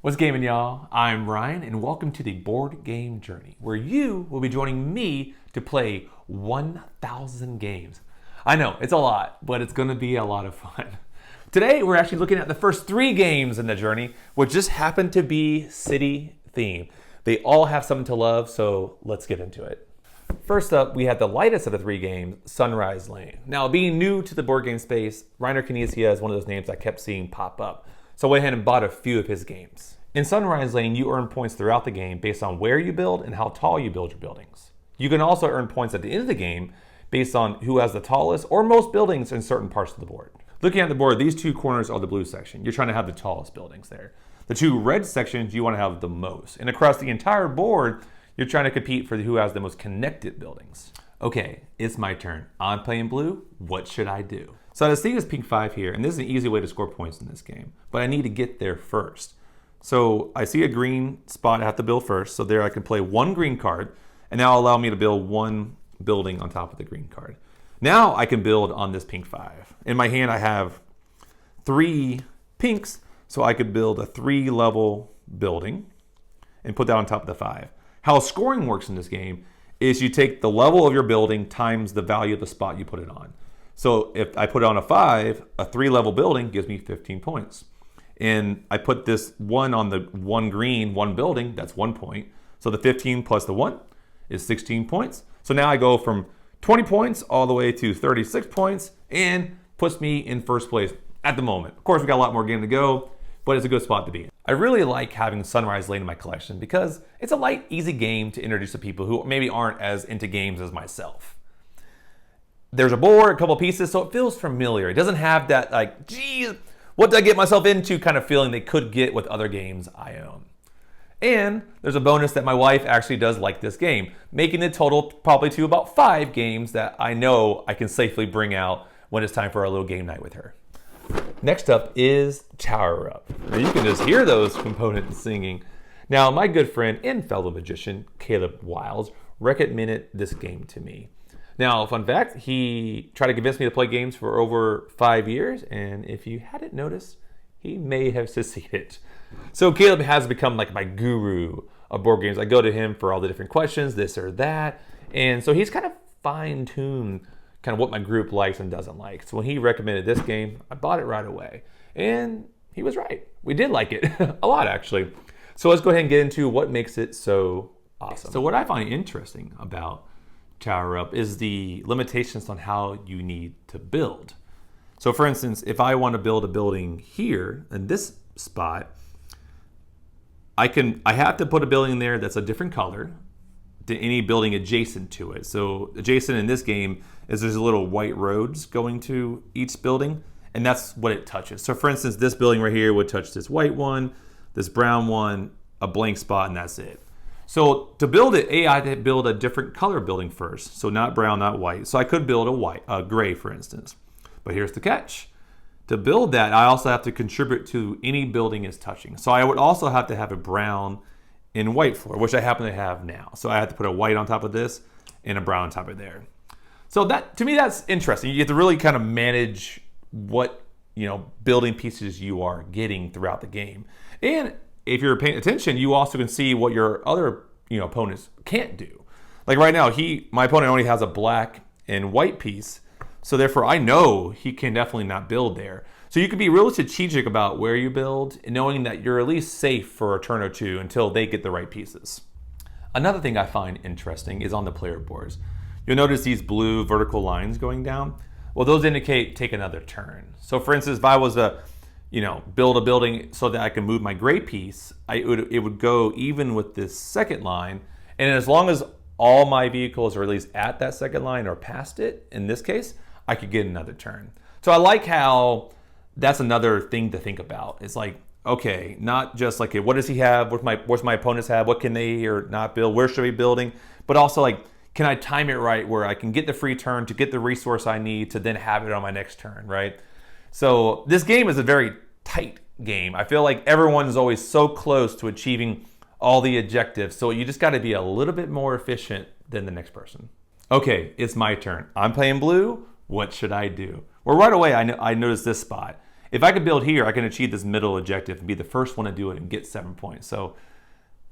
What's gaming, y'all? I'm Ryan, and welcome to the Board Game Journey, where you will be joining me to play 1,000 games. I know, it's a lot, but it's gonna be a lot of fun. Today, we're actually looking at the first 3 games in the journey, which just happen to be city themed. They all have something to love, so let's get into it. First up, we have the lightest of the 3 games, Sunrise Lane. Now, being new to the board game space, Reiner Knizia is one of those names I kept seeing pop up. So I went ahead and bought a few of his games. In Sunrise Lane, you earn points throughout the game based on where you build and how tall you build your buildings. You can also earn points at the end of the game based on who has the tallest or most buildings in certain parts of the board. Looking at the board, these 2 corners are the blue section. You're trying to have the tallest buildings there. The 2 red sections, you want to have the most. And across the entire board, you're trying to compete for who has the most connected buildings. Okay, it's my turn. I'm playing blue. What should I do? So I see this pink 5 here, and this is an easy way to score points in this game, but I need to get there first. So I see a green spot I have to build first, so there I can play 1 green card, and now allow me to build 1 building on top of the green card. Now I can build on this pink 5. In my hand I have 3 pinks, so I could build a 3-level building and put that on top of the 5. How scoring works in this game is you take the level of your building times the value of the spot you put it on. So if I put it on a 5, a 3-level building gives me 15 points. And I put this 1 on the 1 green, 1 building, that's 1 point. So the 15 plus the 1 is 16 points. So now I go from 20 points all the way to 36 points and puts me in first place at the moment. Of course, we got a lot more game to go, but it's a good spot to be in. I really like having Sunrise Lane in my collection because it's a light, easy game to introduce to people who maybe aren't as into games as myself. There's a board, a couple pieces, so it feels familiar. It doesn't have that like, geez, what did I get myself into kind of feeling they could get with other games I own. And there's a bonus that my wife actually does like this game, making the total probably to about 5 games that I know I can safely bring out when it's time for our little game night with her. Next up is Tower Up. Now you can just hear those components singing. Now, my good friend and fellow magician, Caleb Wiles, recommended this game to me. Now, fun fact, he tried to convince me to play games for over 5 years, and if you hadn't noticed, he may have succeeded. So Caleb has become like my guru of board games. I go to him for all the different questions, this or that, and so he's kind of fine-tuned kind of what my group likes and doesn't like. So when he recommended this game, I bought it right away, and he was right. We did like it, a lot actually. So let's go ahead and get into what makes it so awesome. So what I find interesting about Tower Up is the limitations on how you need to build. So for instance, if I want to build a building here in this spot, I have to put a building there that's a different color to any building adjacent to it. So adjacent in this game is there's a little white roads going to each building, and that's what it touches. So for instance, this building right here would touch this white one, this brown one, a blank spot, and that's it. So to build it, I had to build a different color building first. So not brown, not white. So I could build a gray, for instance. But here's the catch. To build that, I also have to contribute to any building it's touching. So I would also have to have a brown and white floor, which I happen to have now. So I have to put a white on top of this and a brown on top of there. So that, to me, that's interesting. You have to really kind of manage what, building pieces you are getting throughout the game. And if you're paying attention, you also can see what your other opponents can't do. Like right now, my opponent only has a black and white piece, so therefore I know he can definitely not build there. So you can be really strategic about where you build, and knowing that you're at least safe for a turn or two until they get the right pieces. Another thing I find interesting is on the player boards. You'll notice these blue vertical lines going down. Well, those indicate take another turn. So for instance, if I was a build a building so that I can move my gray piece, it would go even with this second line. And as long as all my vehicles are at least at that second line or past it, in this case, I could get another turn. So I like how that's another thing to think about. It's like, okay, not just like, what does he have? What's my opponents have? What can they or not build? Where should we be building? But also like, can I time it right where I can get the free turn to get the resource I need to then have it on my next turn, right? So this game is a very tight game. I feel like everyone's always so close to achieving all the objectives. So you just got to be a little bit more efficient than the next person. Okay, it's my turn. I'm playing blue. What should I do? Well, right away, I noticed this spot. if I could build here, I can achieve this middle objective and be the first one to do it and get 7 points. So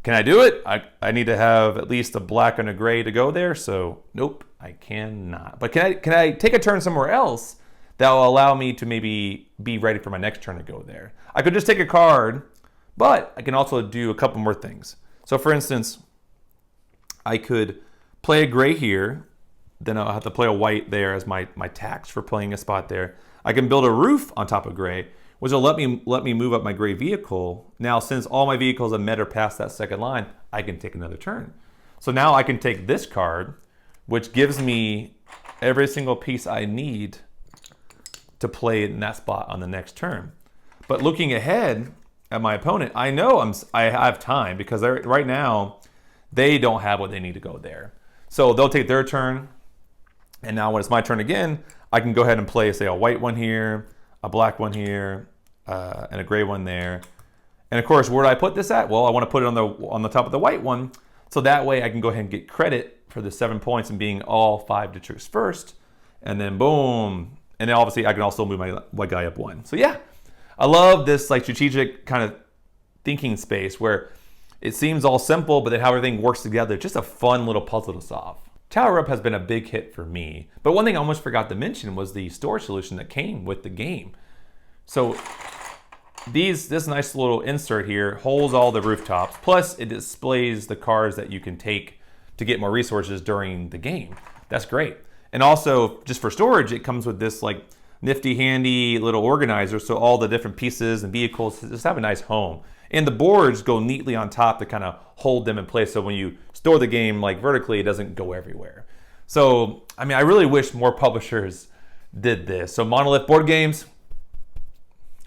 can I do it? I need to have at least a black and a gray to go there. So nope, I cannot. But can I take a turn somewhere else that will allow me to maybe be ready for my next turn to go there? I could just take a card, but I can also do a couple more things. So for instance, I could play a gray here, then I'll have to play a white there as my tax for playing a spot there. I can build a roof on top of gray, which will let me move up my gray vehicle. Now, since all my vehicles have met or passed that second line, I can take another turn. So now I can take this card, which gives me every single piece I need to play in that spot on the next turn. But looking ahead at my opponent, I know I have time because right now they don't have what they need to go there. So they'll take their turn, and now when it's my turn again, I can go ahead and play, say, a white one here, a black one here, and a gray one there. And of course, where do I put this at? Well, I want to put it on the top of the white one, so that way I can go ahead and get credit for the 7 points and being all 5 districts first, and then boom. And then obviously I can also move my white guy up 1. So yeah, I love this like strategic kind of thinking space where it seems all simple, but then how everything works together. Just a fun little puzzle to solve. Tower Up has been a big hit for me. But one thing I almost forgot to mention was the storage solution that came with the game. So this nice little insert here holds all the rooftops. Plus it displays the cars that you can take to get more resources during the game. That's great. And also just for storage, it comes with this like nifty handy little organizer. So all the different pieces and vehicles just have a nice home. And the boards go neatly on top to kind of hold them in place. So when you store the game like vertically, it doesn't go everywhere. So, I mean, I really wish more publishers did this. So Monolith Board Games,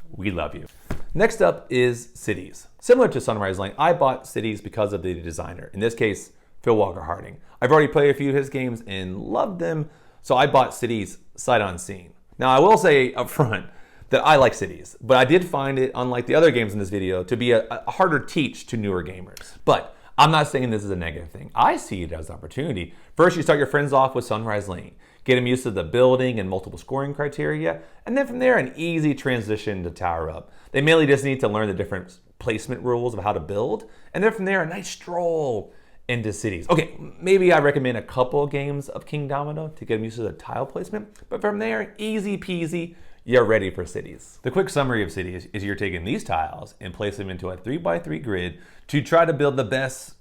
we love you. Next up is Cities. Similar to Sunrise Lane, I bought Cities because of the designer. In this case, Phil Walker Harding. I've already played a few of his games and loved them. So I bought Cities sight unseen. Now I will say up front, that I like Cities, but I did find it, unlike the other games in this video, to be a harder teach to newer gamers. But I'm not saying this is a negative thing. I see it as an opportunity. First, you start your friends off with Sunrise Lane, get them used to the building and multiple scoring criteria, and then from there, an easy transition to Tower Up. They mainly just need to learn the different placement rules of how to build, and then from there, a nice stroll into Cities. Okay, maybe I recommend a couple of games of King Domino to get them used to the tile placement, but from there, easy peasy, you're ready for Cities. The quick summary of Cities is you're taking these tiles and place them into a 3x3 grid to try to build the best,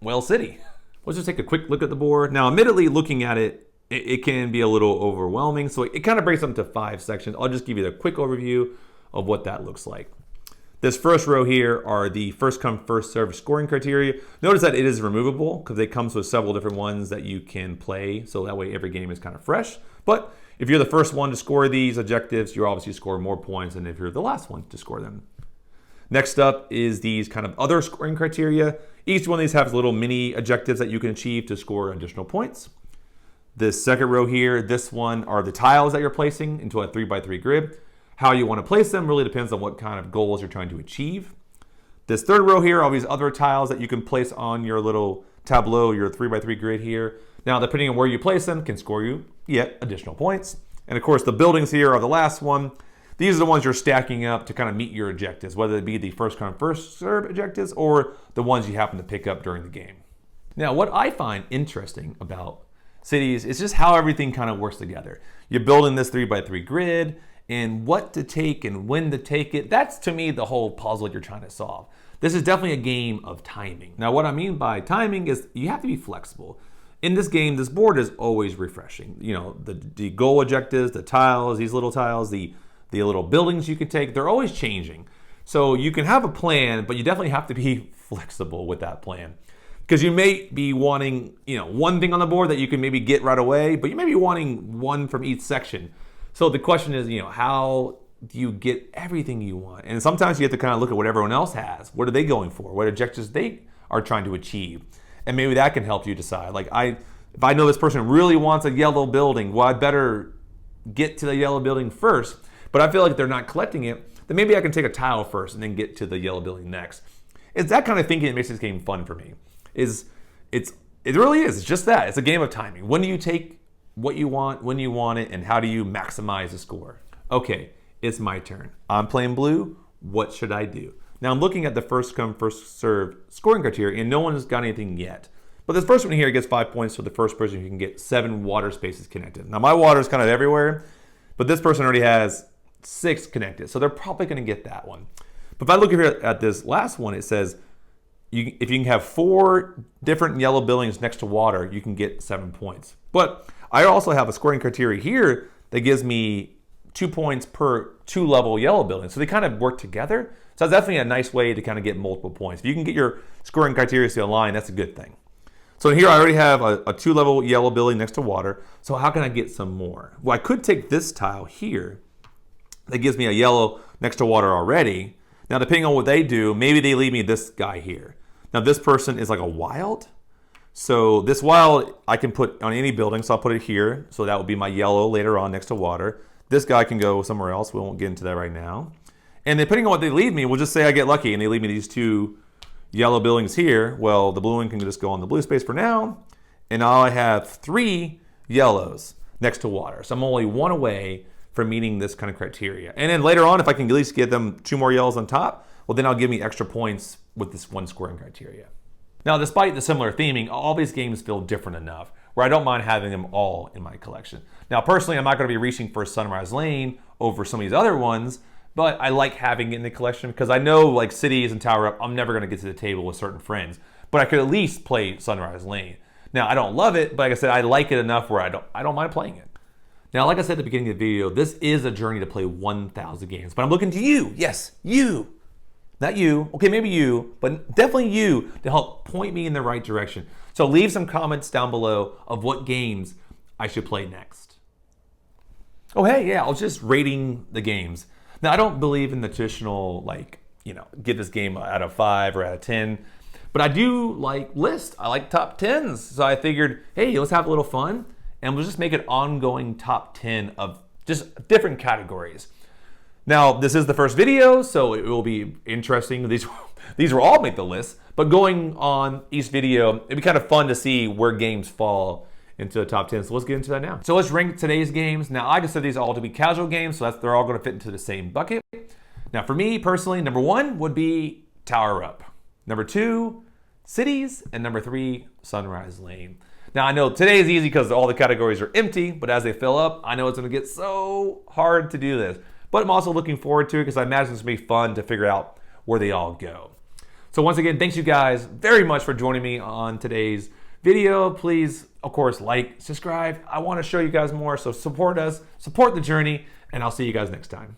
well, city. Let's just take a quick look at the board. Now, admittedly, looking at it, it can be a little overwhelming. So it kind of breaks up into 5 sections. I'll just give you the quick overview of what that looks like. This first row here are the first come, first served scoring criteria. Notice that it is removable because it comes with several different ones that you can play. So that way every game is kind of fresh. But if you're the first one to score these objectives, you obviously score more points than if you're the last one to score them. Next up is these kind of other scoring criteria. Each one of these has little mini objectives that you can achieve to score additional points. This second row here, this one are the tiles that you're placing into a 3x3 grid. How you want to place them really depends on what kind of goals you're trying to achieve. This third row here are all these other tiles that you can place on your little tableau, your 3x3 grid here. Now, depending on where you place them, can score you yet additional points. And of course, the buildings here are the last one. These are the ones you're stacking up to kind of meet your objectives, whether it be the first come, first serve objectives or the ones you happen to pick up during the game. Now, what I find interesting about Cities is just how everything kind of works together. You're building this 3x3 grid, and what to take and when to take it. That's, to me, the whole puzzle you're trying to solve. This is definitely a game of timing. Now, what I mean by timing is you have to be flexible. In this game, this board is always refreshing. You know, the goal objectives, the tiles, these little tiles, the little buildings you can take, they're always changing. So you can have a plan, but you definitely have to be flexible with that plan. Because you may be wanting, one thing on the board that you can maybe get right away, but you may be wanting one from each section. So the question is, how do you get everything you want? And sometimes you have to kind of look at what everyone else has. What are they going for? What objectives they are trying to achieve? And maybe that can help you decide. Like if I know this person really wants a yellow building, well, I better get to the yellow building first. But I feel like if they're not collecting it, then maybe I can take a tile first and then get to the yellow building next. It's that kind of thinking that makes this game fun for me. It really is. It's just that. It's a game of timing. When do you take what you want, when you want it, and how do you maximize the score? Okay, it's my turn. I'm playing blue. What should I do? Now I'm looking at the first come, first served scoring criteria, and no one has got anything yet. But this first one here gets 5 points for the first person who can get 7 water spaces connected. Now my water is kind of everywhere, but this person already has 6 connected, so they're probably going to get that one. But if I look here at this last one, it says if you can have 4 different yellow buildings next to water, you can get 7 points. But I also have a scoring criteria here that gives me 2 points per 2 level yellow building. So they kind of work together. So that's definitely a nice way to kind of get multiple points. If you can get your scoring criteria to align, that's a good thing. So here I already have a 2 level yellow building next to water. So how can I get some more? Well, I could take this tile here that gives me a yellow next to water already. Now, depending on what they do, maybe they leave me this guy here. Now, this person is like a wild. So this wild I can put on any building, so I'll put it here. So that would be my yellow later on next to water. This guy can go somewhere else. We won't get into that right now. And depending on what they leave me, we'll just say I get lucky and they leave me these 2 yellow buildings here. Well, the blue one can just go on the blue space for now. And now I have 3 yellows next to water. So I'm only 1 away from meeting this kind of criteria. And then later on, if I can at least get them 2 more yellows on top, well, then I'll give me extra points with this 1 scoring criteria. Now, despite the similar theming, all these games feel different enough where I don't mind having them all in my collection. Now, personally, I'm not going to be reaching for Sunrise Lane over some of these other ones, but I like having it in the collection because I know, like Cities and Tower Up, I'm never going to get to the table with certain friends, but I could at least play Sunrise Lane. Now, I don't love it, but like I said, I like it enough where I don't mind playing it. Now, like I said at the beginning of the video, this is a journey to play 1,000 games, but I'm looking to you. Yes, you. Not you. Okay, maybe you, but definitely you to help point me in the right direction. So leave some comments down below of what games I should play next. Oh, hey, yeah, I was just rating the games. Now, I don't believe in the traditional, give this game out of 5 or out of 10, but I do like lists. I like top 10s. So I figured, hey, let's have a little fun, and we'll just make an ongoing top 10 of just different categories. Now, this is the first video, so it will be interesting. These will all make the list, but going on each video, it'd be kind of fun to see where games fall into the top 10. So let's get into that now. So let's rank today's games. Now, I consider these all to be casual games, so they're all going to fit into the same bucket. Now, for me personally, number 1 would be Tower Up. Number 2, Cities, and number 3, Sunrise Lane. Now, I know today is easy because all the categories are empty, but as they fill up, I know it's going to get so hard to do this. But I'm also looking forward to it because I imagine it's going to be fun to figure out where they all go. So once again, thanks you guys very much for joining me on today's video. Please, of course, like, subscribe. I want to show you guys more, so support us, support the journey, and I'll see you guys next time.